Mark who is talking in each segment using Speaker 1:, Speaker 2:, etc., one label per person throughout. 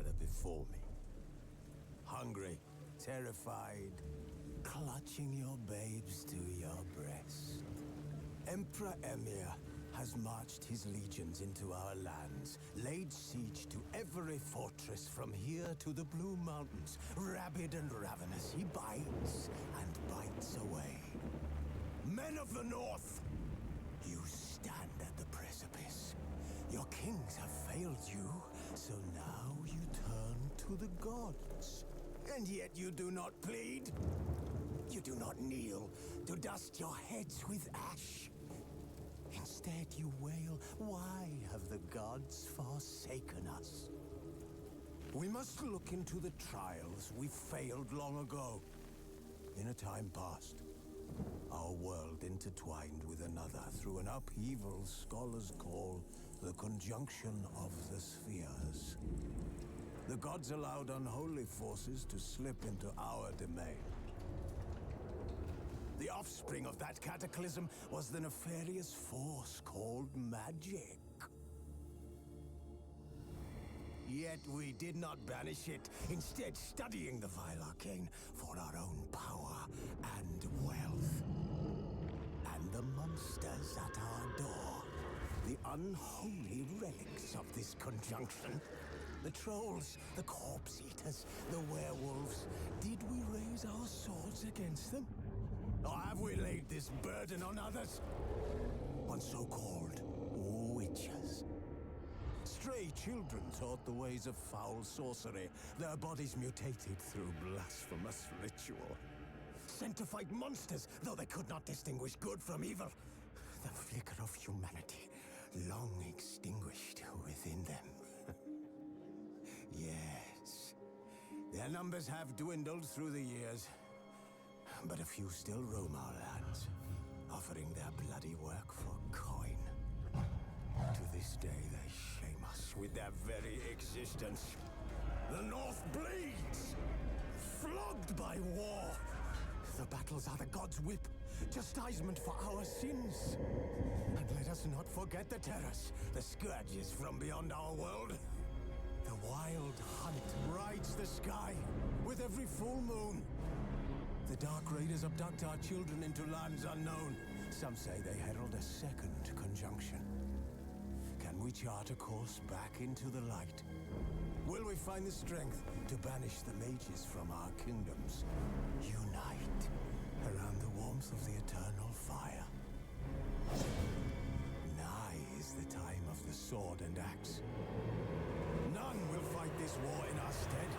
Speaker 1: gather before me. Hungry, terrified, clutching your babes to your breast. Emperor Emir has marched his legions into our lands, laid siege to every fortress from here to the Blue Mountains. Rabid and ravenous, he bites and bites away. Men of the North, you stand at the precipice. Your kings have failed you, so now you turn to the gods. And yet you do not plead. You do not kneel to dust your heads with ash. Instead you wail, why have the gods forsaken us? We must look into the trials we failed long ago. In a time past, our world intertwined with another through an upheaval scholars call the conjunction of the spheres. The gods allowed unholy forces to slip into our domain. The offspring of that cataclysm was the nefarious force called magic. Yet we did not banish it, instead studying the vile arcane for our own power and wealth. And the monsters at our door, the unholy relics of this conjunction. The trolls, the corpse eaters, the werewolves. Did we raise our swords against them? Or have we laid this burden on others? On so-called witches. Stray children taught the ways of foul sorcery, their bodies mutated through blasphemous ritual. Sent to fight monsters, though they could not distinguish good from evil. The flicker of humanity, long extinguished within them. Yes, their numbers have dwindled through the years. But a few still roam our lands, offering their bloody work for coin. To this day, they shame us with their very existence. The North bleeds, flogged by war. The battles are the gods' whip, chastisement for our sins. And let us not forget the terrors, the scourges from beyond our world. The wild hunt rides the sky with every full moon. The Dark Raiders abduct our children into lands unknown. Some say they herald a second conjunction. Can we chart a course back into the light? Will we find the strength to banish the mages from our kingdoms? Unite around the warmth of the eternal fire. Nigh is the time of the sword and axe. None will fight this war in our stead.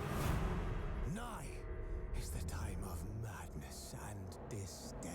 Speaker 1: Nigh is the time of madness and disdain.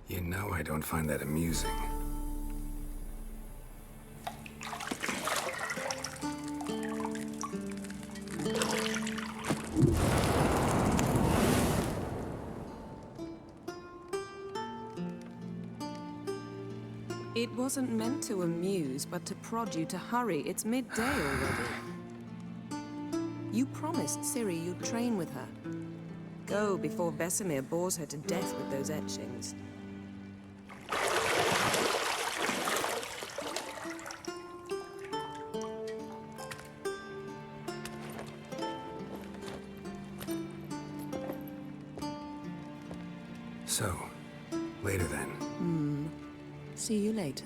Speaker 2: You know I don't find that amusing.
Speaker 3: It wasn't meant to amuse, but to prod you to hurry. It's midday already. You promised Ciri you'd train with her. Go before Vesemir bores her to death with those etchings.
Speaker 2: So, later then.
Speaker 3: See you later.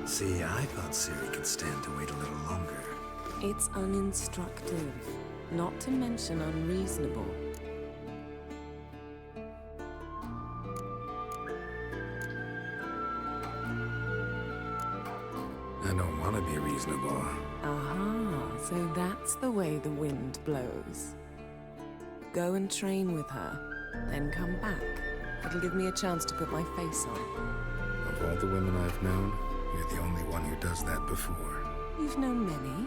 Speaker 2: See, I thought Ciri could stand to wait a little longer.
Speaker 3: It's uninstructive, not to mention unreasonable.
Speaker 2: I don't want to be reasonable.
Speaker 3: Aha, so that's the way the wind blows. Go and train with her, then come back. It'll give me a chance to put my face on.
Speaker 2: Of all the women I've known, you're the only one who does that before.
Speaker 3: You've known many.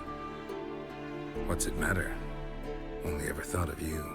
Speaker 2: What's it matter? Only ever thought of you.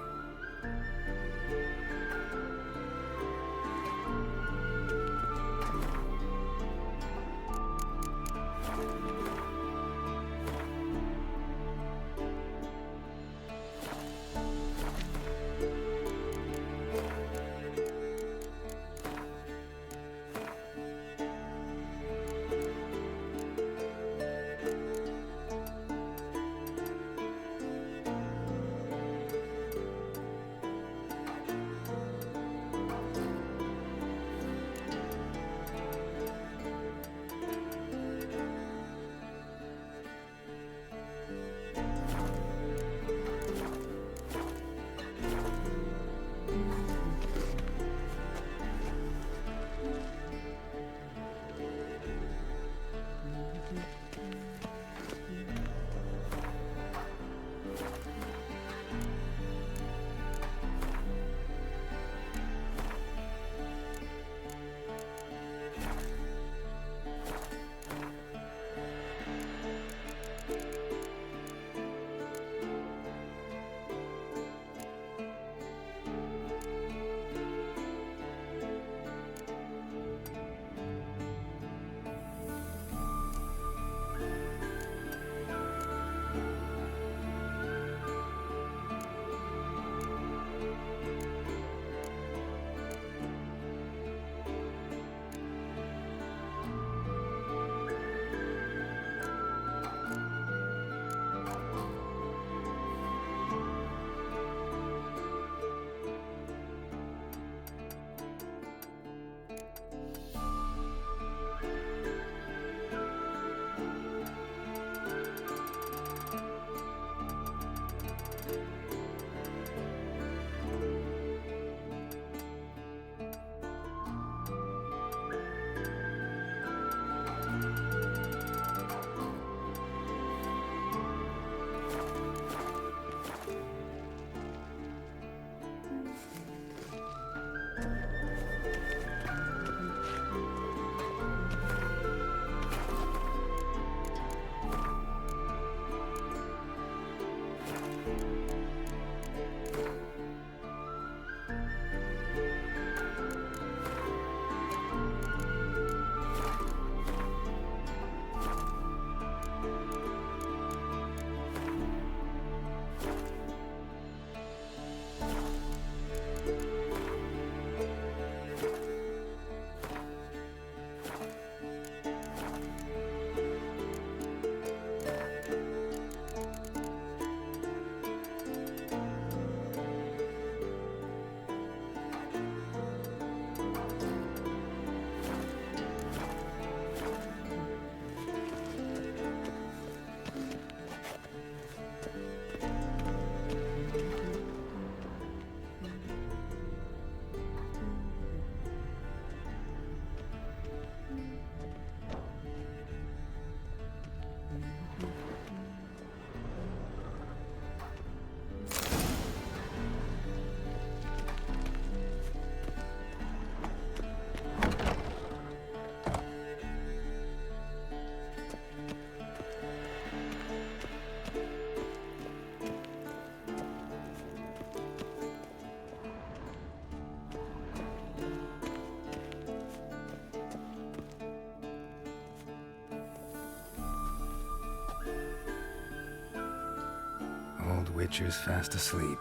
Speaker 2: Witcher's fast asleep.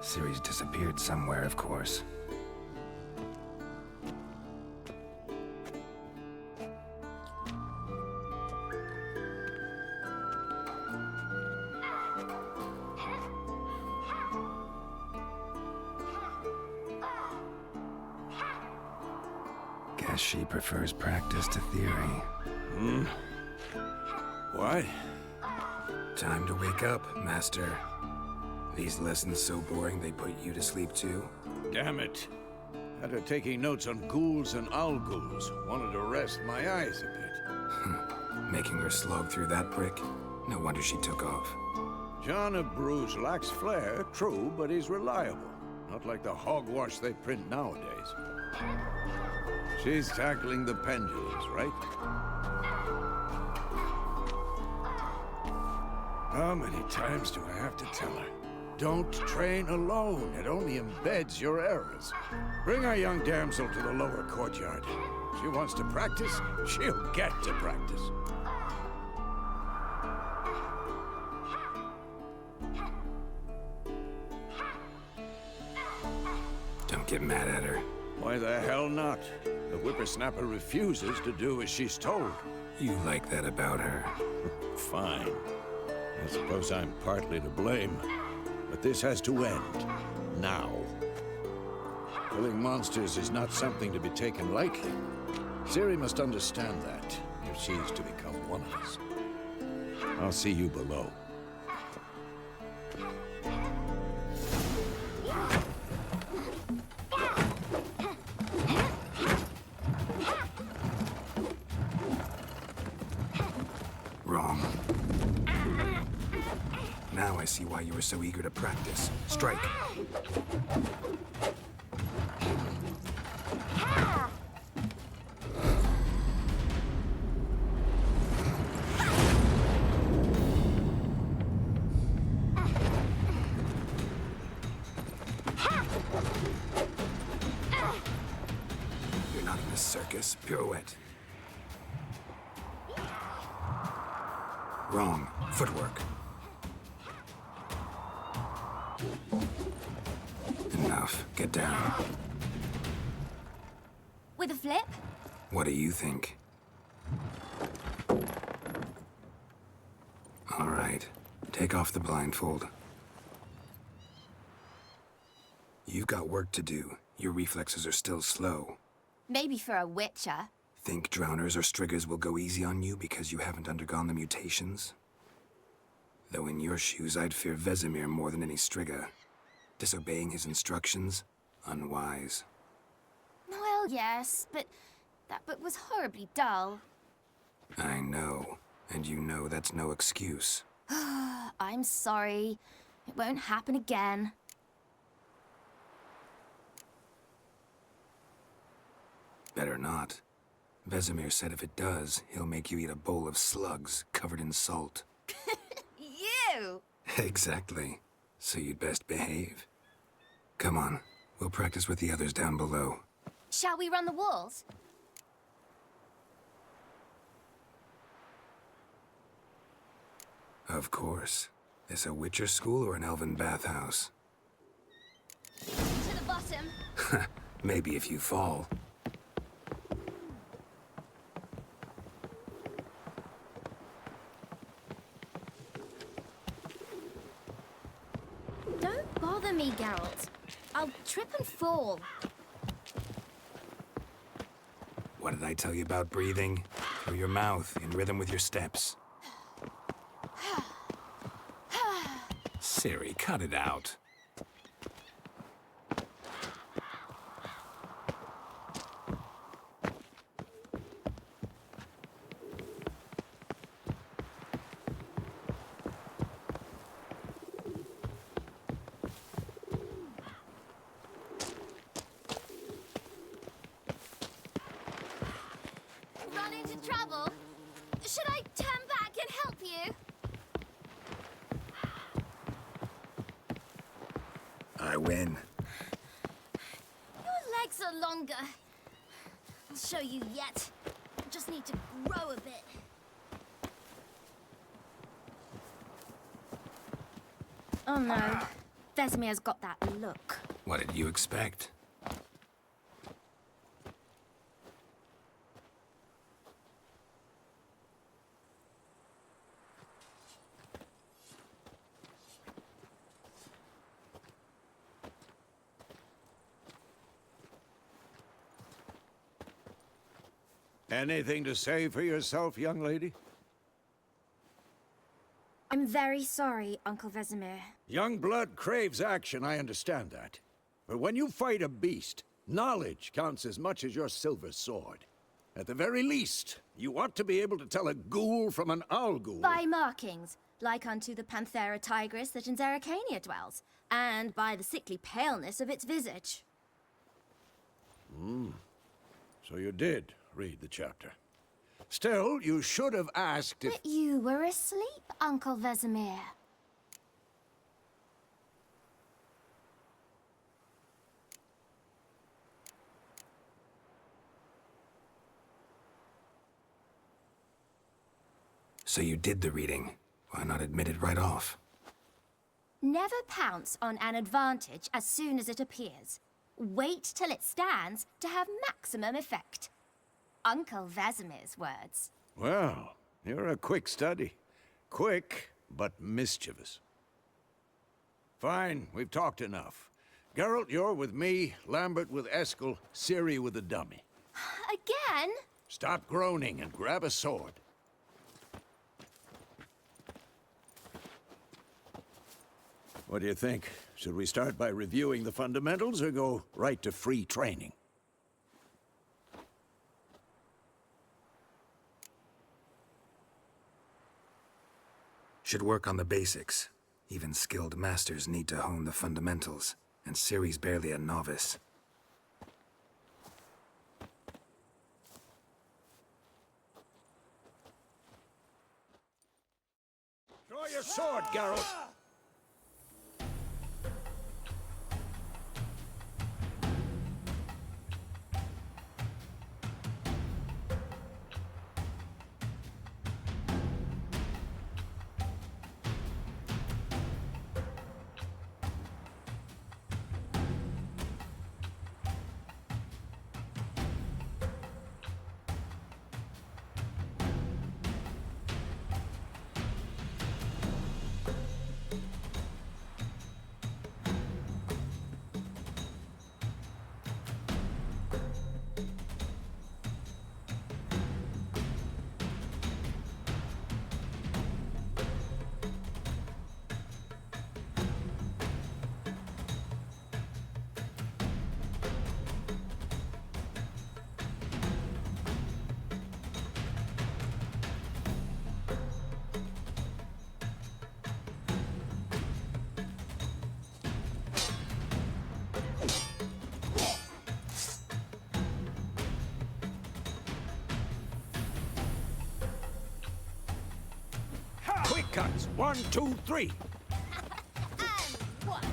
Speaker 2: Ciri's disappeared somewhere, of course. Guess she prefers practice to theory.
Speaker 4: What?
Speaker 2: Time to wake up, Master. These lessons so boring they put you to sleep too?
Speaker 4: Damn it. After taking notes on ghouls and owl-ghouls, wanted to rest my eyes a bit.
Speaker 2: Making her slog through that brick? No wonder she took off.
Speaker 4: John of Bruges lacks flair, true, but he's reliable. Not like the hogwash they print nowadays. She's tackling the pendulums, right? How many times do I have to tell her? Don't train alone. It only embeds your errors. Bring our young damsel to the lower courtyard. She wants to practice, she'll get to practice.
Speaker 2: Don't get mad at her.
Speaker 4: Why the hell not? The whippersnapper refuses to do as she's told.
Speaker 2: You like that about her.
Speaker 4: Fine. I suppose I'm partly to blame. But this has to end. Now. Killing monsters is not something to be taken lightly. Ciri must understand that, if she's to become one of us. I'll see you below.
Speaker 2: Wrong. Now I see why you were so eager to practice. Strike. You're not in a circus. Pirouette. Wrong. Footwork. Enough. Get down.
Speaker 5: With a flip?
Speaker 2: What do you think? All right. Take off the blindfold. You've got work to do. Your reflexes are still slow.
Speaker 5: Maybe for a witcher.
Speaker 2: Think drowners or striggers will go easy on you because you haven't undergone the mutations? Though in your shoes, I'd fear Vesemir more than any strigger. Disobeying his instructions? Unwise.
Speaker 5: Well, yes, but that book was horribly dull.
Speaker 2: I know. And you know that's no excuse.
Speaker 5: I'm sorry. It won't happen again.
Speaker 2: Better not. Vesemir said if it does, he'll make you eat a bowl of slugs covered in salt.
Speaker 5: You!
Speaker 2: Exactly. So you'd best behave. Come on. We'll practice with the others down below.
Speaker 5: Shall we run the walls?
Speaker 2: Of course. This a Witcher school or an elven bathhouse?
Speaker 5: To the bottom.
Speaker 2: Maybe if you fall.
Speaker 5: Don't bother me, Geralt. I'll trip and fall.
Speaker 2: What did I tell you about breathing? Through your mouth, in rhythm with your steps. Ciri, cut it out.
Speaker 5: Run into trouble? Should I turn back and help you?
Speaker 2: I win.
Speaker 5: Your legs are longer. I'll show you yet. Just need to grow a bit. Oh no. Vesemir's got that look.
Speaker 2: What did you expect?
Speaker 4: Anything to say for yourself, young lady?
Speaker 5: I'm very sorry, Uncle Vesemir.
Speaker 4: Young blood craves action, I understand that. But when you fight a beast, knowledge counts as much as your silver sword. At the very least, you ought to be able to tell a ghoul from an owl ghoul.
Speaker 5: By markings, like unto the Panthera tigris that in Zerrikania dwells, and by the sickly paleness of its visage.
Speaker 4: So you did read the chapter. Still, you should have asked if...
Speaker 5: But you were asleep, Uncle Vesemir.
Speaker 2: So you did the reading. Why not admit it right off?
Speaker 5: Never pounce on an advantage as soon as it appears. Wait till it stands to have maximum effect. Uncle Vesemir's words.
Speaker 4: Well, you're a quick study. Quick, but mischievous. Fine, we've talked enough. Geralt, you're with me, Lambert with Eskel, Ciri with the dummy.
Speaker 5: Again?
Speaker 4: Stop groaning and grab a sword. What do you think? Should we start by reviewing the fundamentals or go right to free training?
Speaker 2: Should work on the basics. Even skilled masters need to hone the fundamentals, and Ciri's barely a novice.
Speaker 4: Draw your sword, Geralt! Quick cuts! 1, 2, 3!
Speaker 5: And what?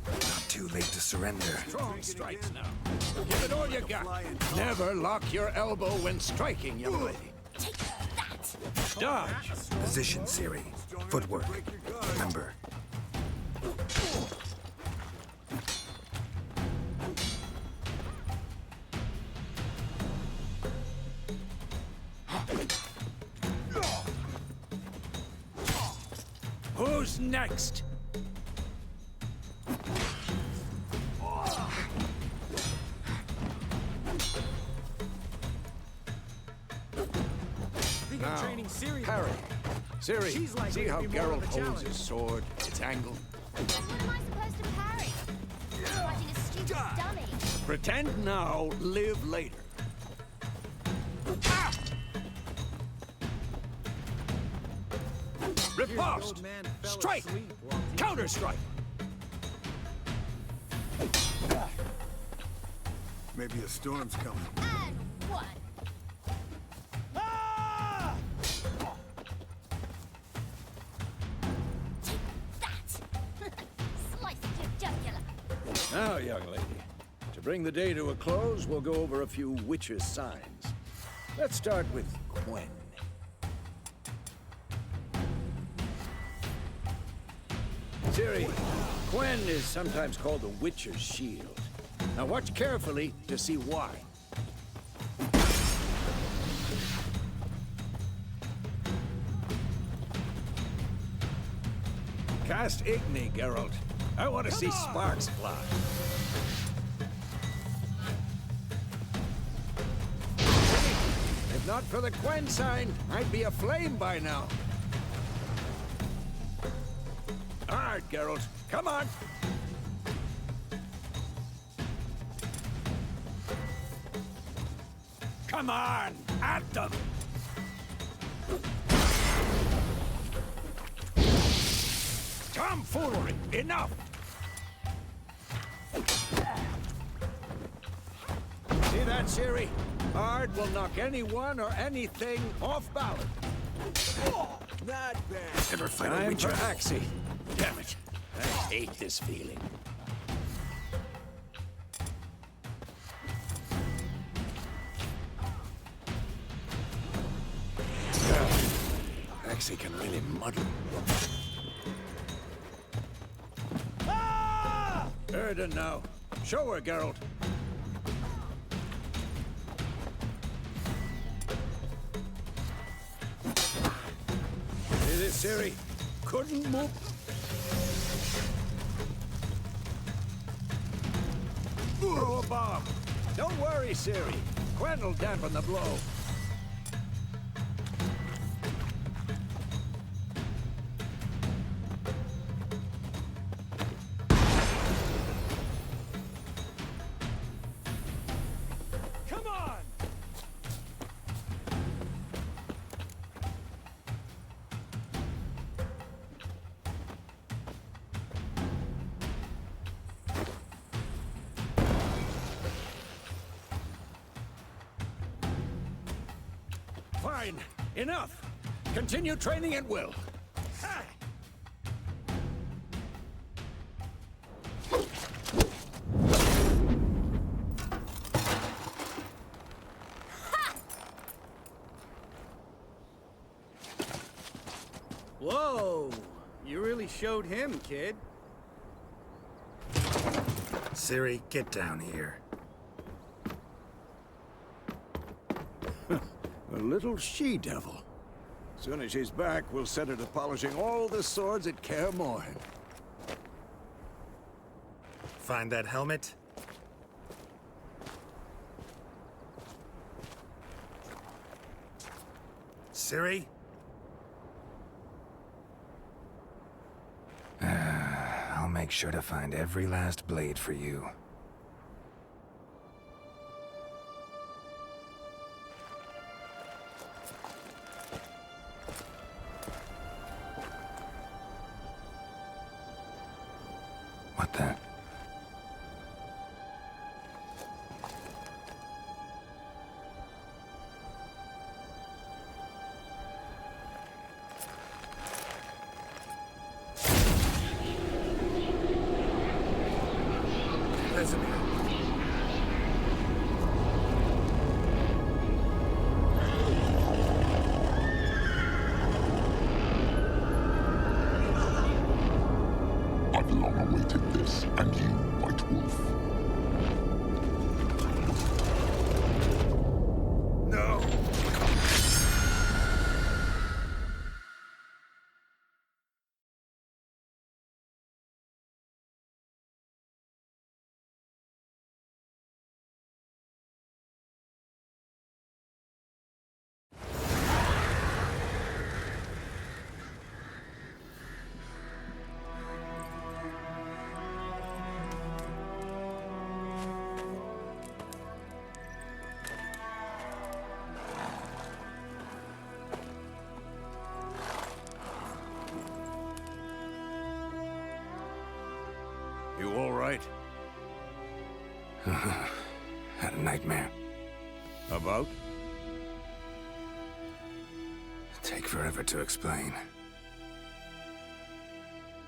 Speaker 2: Not too late to surrender.
Speaker 4: Strong strikes now. Give it all you got. Never lock your elbow when striking, young lady.
Speaker 5: Take that!
Speaker 4: Dodge!
Speaker 2: Position, Ciri. Footwork. Remember.
Speaker 4: Who's next? Now, parry. Ciri, see how Geralt holds his sword, its angle?
Speaker 5: What am I supposed to parry? Fighting a stupid dummy.
Speaker 4: Pretend now, live later. Riposte! Strike! Counter-strike!
Speaker 1: Maybe a storm's coming.
Speaker 5: And what? Take that! Slice your jugular.
Speaker 4: Now, young lady, to bring the day to a close, we'll go over a few witches' signs. Let's start with Quen. Ciri, Gwen is sometimes called the Witcher's Shield. Now watch carefully to see why. Cast Igni, Geralt. I want to see sparks fly. If not for the Gwen sign, I'd be aflame by now. All right, Geralt, come on. Come on, at them. Tomfoolery, enough. See that, Ciri? Hard will knock anyone or anything off balance.
Speaker 1: Not bad.
Speaker 2: Ever fight a
Speaker 4: Time
Speaker 2: witcher?
Speaker 4: for Axie. Damn it. I hate this feeling. Axie can really muddle. Erden now. Show her, Geralt. See this, Ciri? Couldn't move. Throw a bomb. Don't worry, Ciri. Gwen will dampen the blow. Come on! Fine. Enough. Continue training at will. Ha!
Speaker 6: Whoa! You really showed him, kid.
Speaker 2: Ciri, get down here.
Speaker 4: A little she-devil. Soon as she's back, we'll set her to polishing all the swords at Kaer Morhen.
Speaker 2: Find that helmet? Ciri? I'll make sure to find every last blade for you. What the?
Speaker 7: I've long awaited this, and you, White Wolf.
Speaker 2: No!
Speaker 4: You all right?
Speaker 2: Had a nightmare.
Speaker 4: About?
Speaker 2: Take forever to explain.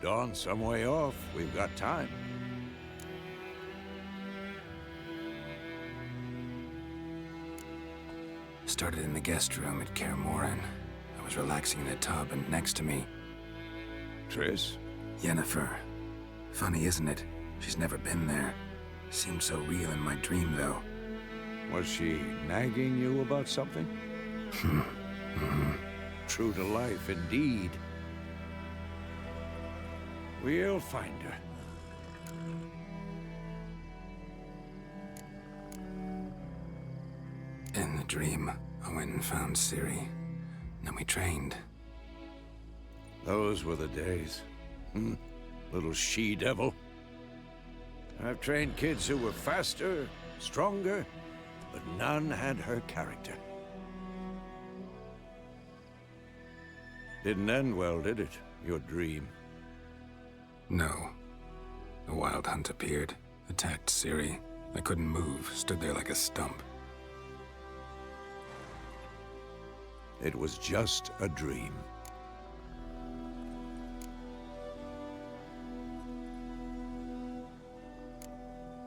Speaker 4: Dawn's some way off. We've got time.
Speaker 2: Started in the guest room at Kaer Morhen. I was relaxing in a tub, and next to me...
Speaker 4: Triss?
Speaker 2: Yennefer. Funny, isn't it? She's never been there. Seemed so real in my dream, though.
Speaker 4: Was she nagging you about something? True to life, indeed. We'll find her.
Speaker 2: In the dream, I went and found Ciri. Then we trained.
Speaker 4: Those were the days. Little she-devil. I've trained kids who were faster, stronger, but none had her character. Didn't end well, did it? Your dream?
Speaker 2: No. A wild hunt appeared, attacked Ciri. I couldn't move, stood there like a stump.
Speaker 4: It was just a dream.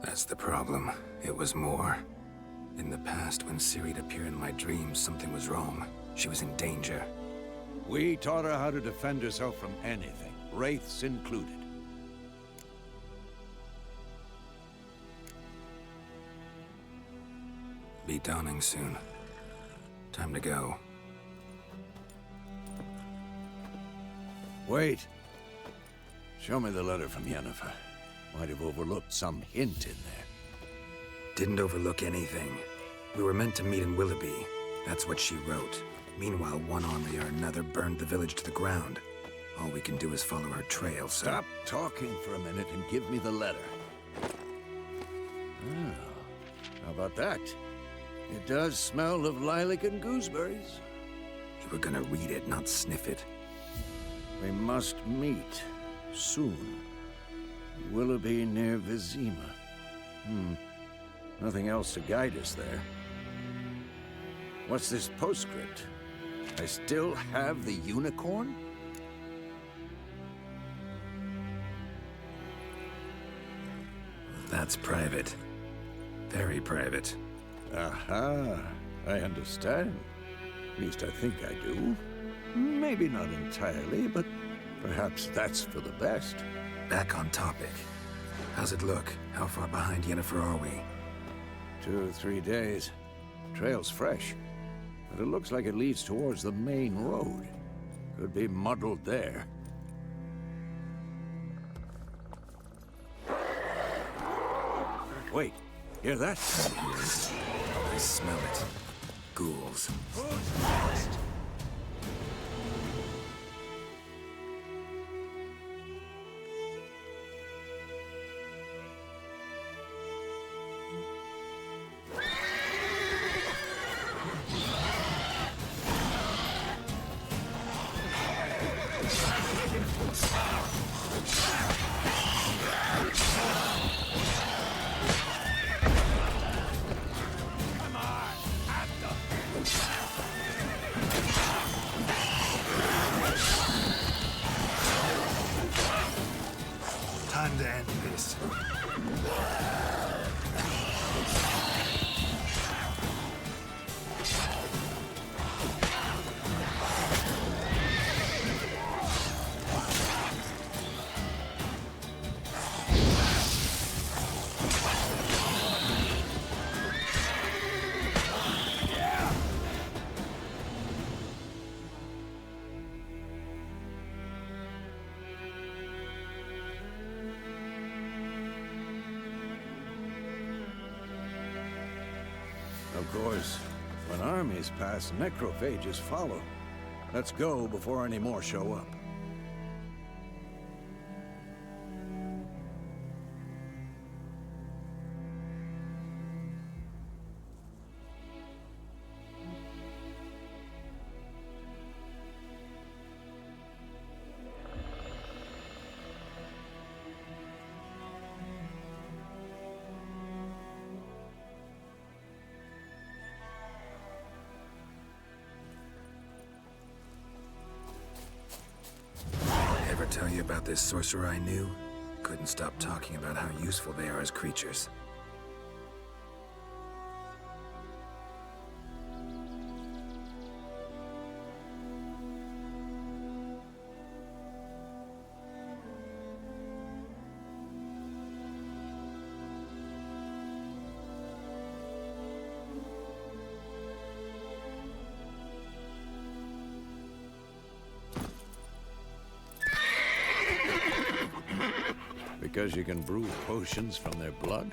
Speaker 2: That's the problem. It was more. In the past, when Ciri'd appear in my dreams, something was wrong. She was in danger.
Speaker 4: We taught her how to defend herself from anything, wraiths included.
Speaker 2: Be dawning soon. Time to go.
Speaker 4: Wait. Show me the letter from Yennefer. Might have overlooked some hint in there.
Speaker 2: Didn't overlook anything. We were meant to meet in Willoughby. That's what she wrote. Meanwhile, one army or another burned the village to the ground. All we can do is follow her trail, so...
Speaker 4: Stop talking for a minute and give me the letter. How about that? It does smell of lilac and gooseberries.
Speaker 2: You were gonna read it, not sniff it.
Speaker 4: We must meet soon. Willoughby near Vizima. Nothing else to guide us there. What's this postscript? I still have the unicorn?
Speaker 2: That's private. Very private.
Speaker 4: Aha, I understand. At least I think I do. Maybe not entirely, but perhaps that's for the best.
Speaker 2: Back on topic. How's it look? How far behind Yennefer are we?
Speaker 4: 2 or 3 days. Trail's fresh, but it looks like it leads towards the main road. Could be muddled there. Wait, hear that?
Speaker 2: I smell it. Ghouls. Time to end this.
Speaker 4: Of course, when armies pass, necrophages follow. Let's go before any more show up.
Speaker 2: Ever tell you about this sorcerer I knew? Couldn't stop talking about how useful they are as creatures.
Speaker 4: Because you can brew potions from their blood?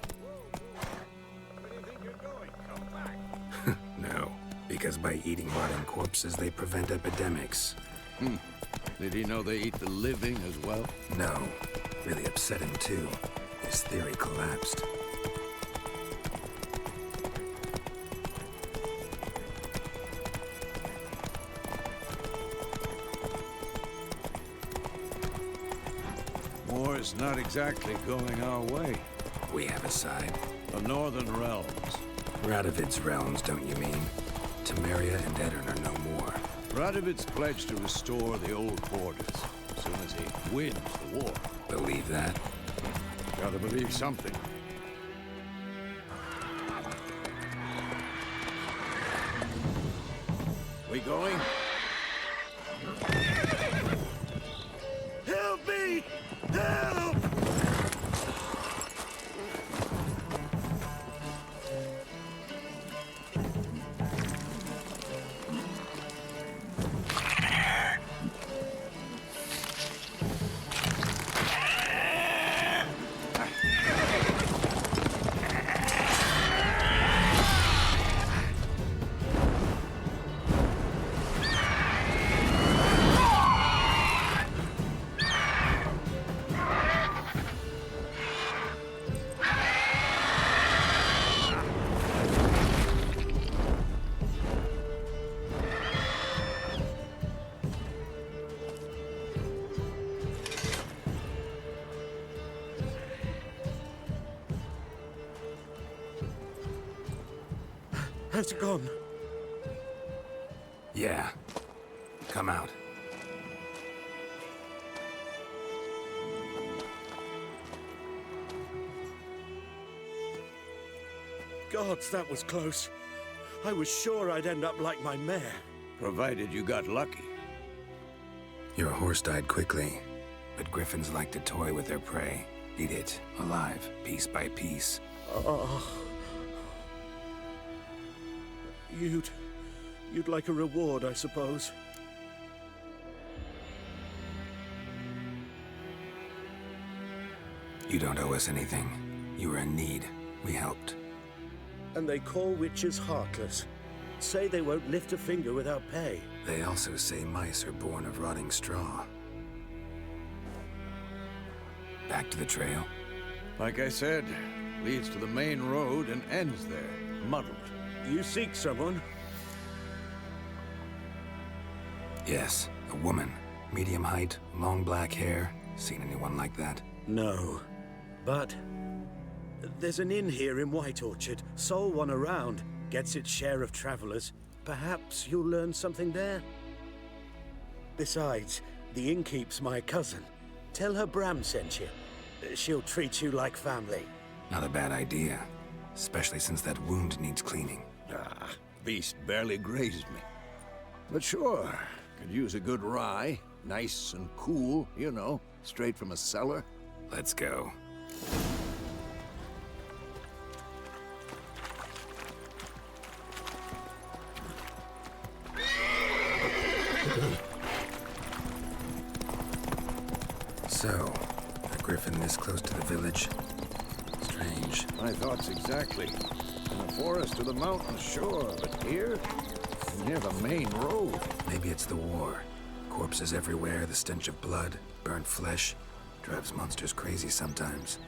Speaker 2: No, because by eating rotting corpses, they prevent epidemics.
Speaker 4: Did he know they eat the living as well?
Speaker 2: No, really upset him too. His theory collapsed.
Speaker 4: War's not exactly going our way.
Speaker 2: We have a side.
Speaker 4: The Northern Realms.
Speaker 2: Radovid's realms, don't you mean? Temeria and Edirn are no more.
Speaker 4: Radovid's pledged to restore the old borders as soon as he wins the war.
Speaker 2: Believe that?
Speaker 4: Gotta believe something. We going? Help me! Help!
Speaker 6: How's it gone?
Speaker 2: Yeah. Come out.
Speaker 6: Gods, that was close. I was sure I'd end up like my mare.
Speaker 4: Provided you got lucky.
Speaker 2: Your horse died quickly, but griffins like to toy with their prey. Eat it, alive, piece by piece.
Speaker 6: You'd like a reward, I suppose.
Speaker 2: You don't owe us anything. You were in need. We helped.
Speaker 6: And they call witches heartless. Say they won't lift a finger without pay.
Speaker 2: They also say mice are born of rotting straw. Back to the trail?
Speaker 4: Like I said, leads to the main road and ends there, muddled.
Speaker 6: You seek someone?
Speaker 2: Yes, a woman. Medium height, long black hair. Seen anyone like that?
Speaker 6: No. But there's an inn here in White Orchard. Sole one around. Gets its share of travelers. Perhaps you'll learn something there? Besides, the innkeep's my cousin. Tell her Bram sent you. She'll treat you like family.
Speaker 2: Not a bad idea. Especially since that wound needs cleaning.
Speaker 4: Beast barely grazed me. But sure, could use a good rye. Nice and cool, you know, straight from a cellar.
Speaker 2: Let's go. So, a griffin this close to the village? Strange.
Speaker 4: My thoughts exactly. In the forest or the mountains, sure, but here? Near the main road.
Speaker 2: Maybe it's the war. Corpses everywhere, the stench of blood, burnt flesh. Drives monsters crazy sometimes.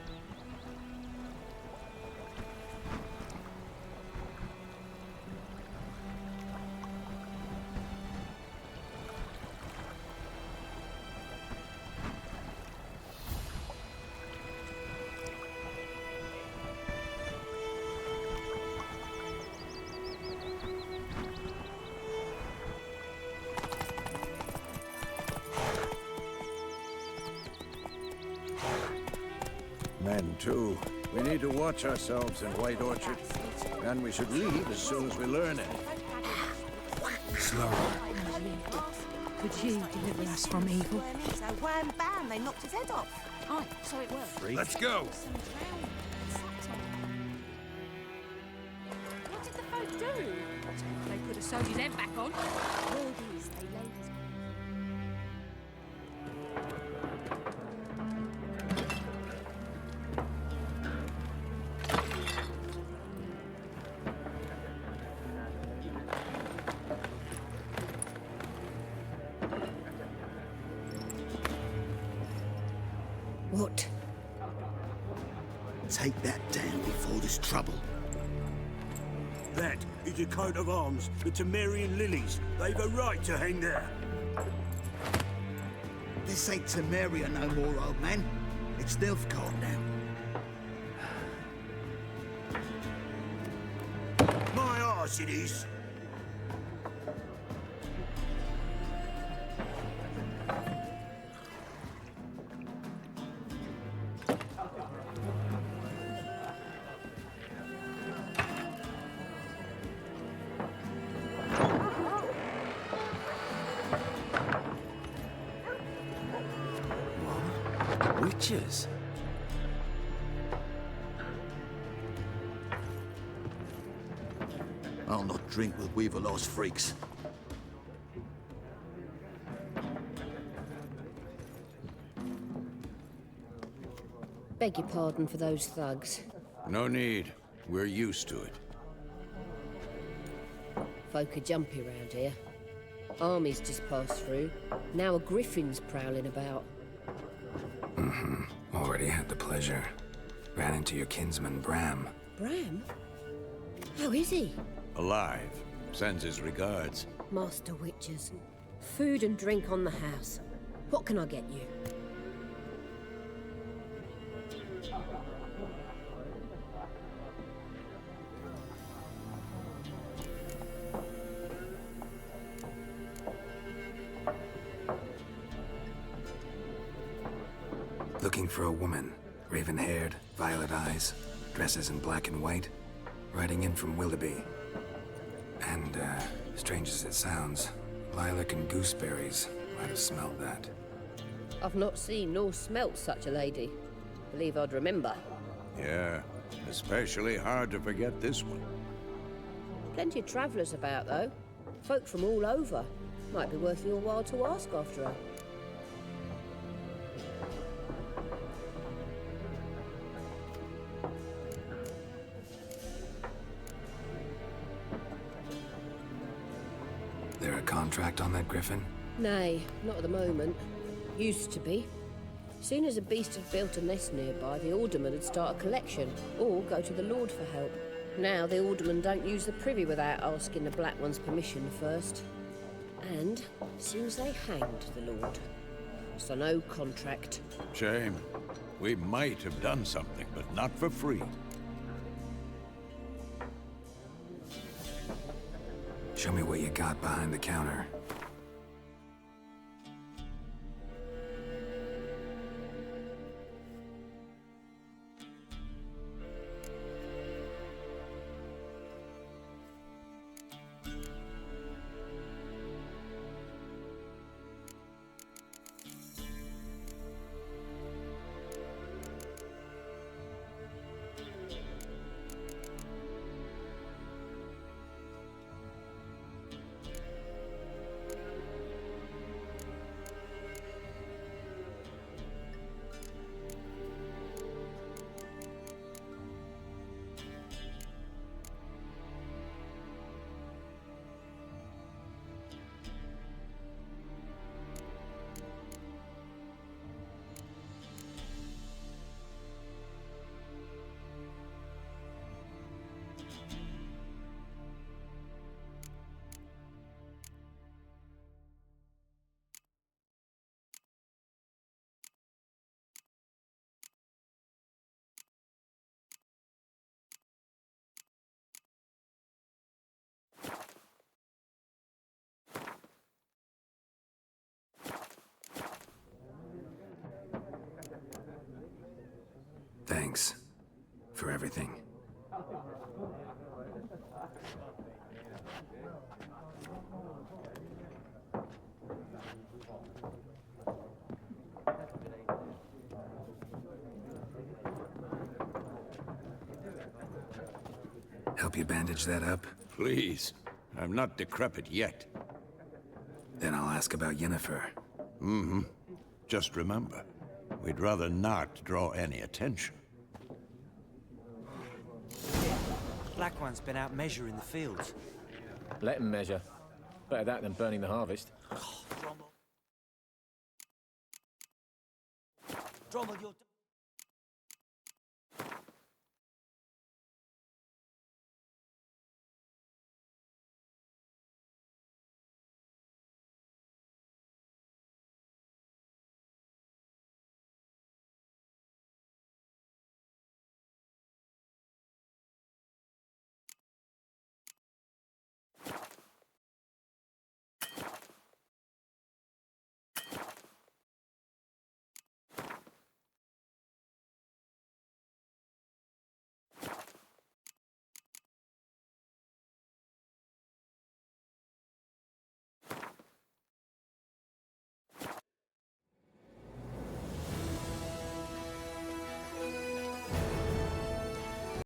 Speaker 4: Men, too. We need to watch ourselves in White Orchard. And we should leave as soon as we learn anything.
Speaker 2: Slower.
Speaker 8: Could you deliver us from evil?
Speaker 9: So wham bam, they knocked his head off.
Speaker 8: Aye, so it worked.
Speaker 2: Let's go!
Speaker 8: What did the folk do? They could have sewed his head back on.
Speaker 5: Word is they laid his
Speaker 3: What?
Speaker 10: Take that down before there's trouble.
Speaker 6: That is a coat of arms, the Temerian lilies. They've a right to hang there.
Speaker 10: This ain't Temeria no more, old man. It's Nilfgaard now.
Speaker 6: My arse it is.
Speaker 1: Witches?
Speaker 10: I'll not drink with Weaverlaw's freaks.
Speaker 3: Beg your pardon for those thugs.
Speaker 4: No need. We're used to it.
Speaker 3: Folk are jumpy round here. Armies just passed through. Now a griffin's prowling about.
Speaker 2: Already had the pleasure. Ran into your kinsman, Bram.
Speaker 3: Bram? How is he?
Speaker 4: Alive. Sends his regards.
Speaker 3: Master Witches. Food and drink on the house. What can I get you?
Speaker 2: Looking for a woman. Raven-haired, violet eyes, dresses in black and white. Riding in from Willoughby. And, strange as it sounds, lilac and gooseberries might have smelled that.
Speaker 3: I've not seen nor smelt such a lady. Believe I'd remember.
Speaker 4: Yeah, especially hard to forget this one.
Speaker 3: Plenty of travellers about, though. Folk from all over. Might be worth your while to ask after her.
Speaker 2: There a contract on that griffin?
Speaker 3: Nay, not at the moment. Used to be. Soon as a beast had built a nest nearby, the alderman would start a collection, or go to the Lord for help. Now the aldermen don't use the privy without asking the Black One's permission first. And seems they hanged the Lord. So no contract.
Speaker 4: Shame. We might have done something, but not for free.
Speaker 2: Show me what you got behind the counter. Thanks for everything. Help you bandage that up?
Speaker 4: Please. I'm not decrepit yet.
Speaker 2: Then I'll ask about Yennefer.
Speaker 4: Just remember, we'd rather not draw any attention.
Speaker 11: Black One's been out measuring the fields.
Speaker 12: Let him measure. Better that than burning the harvest.
Speaker 11: Drommel, you're...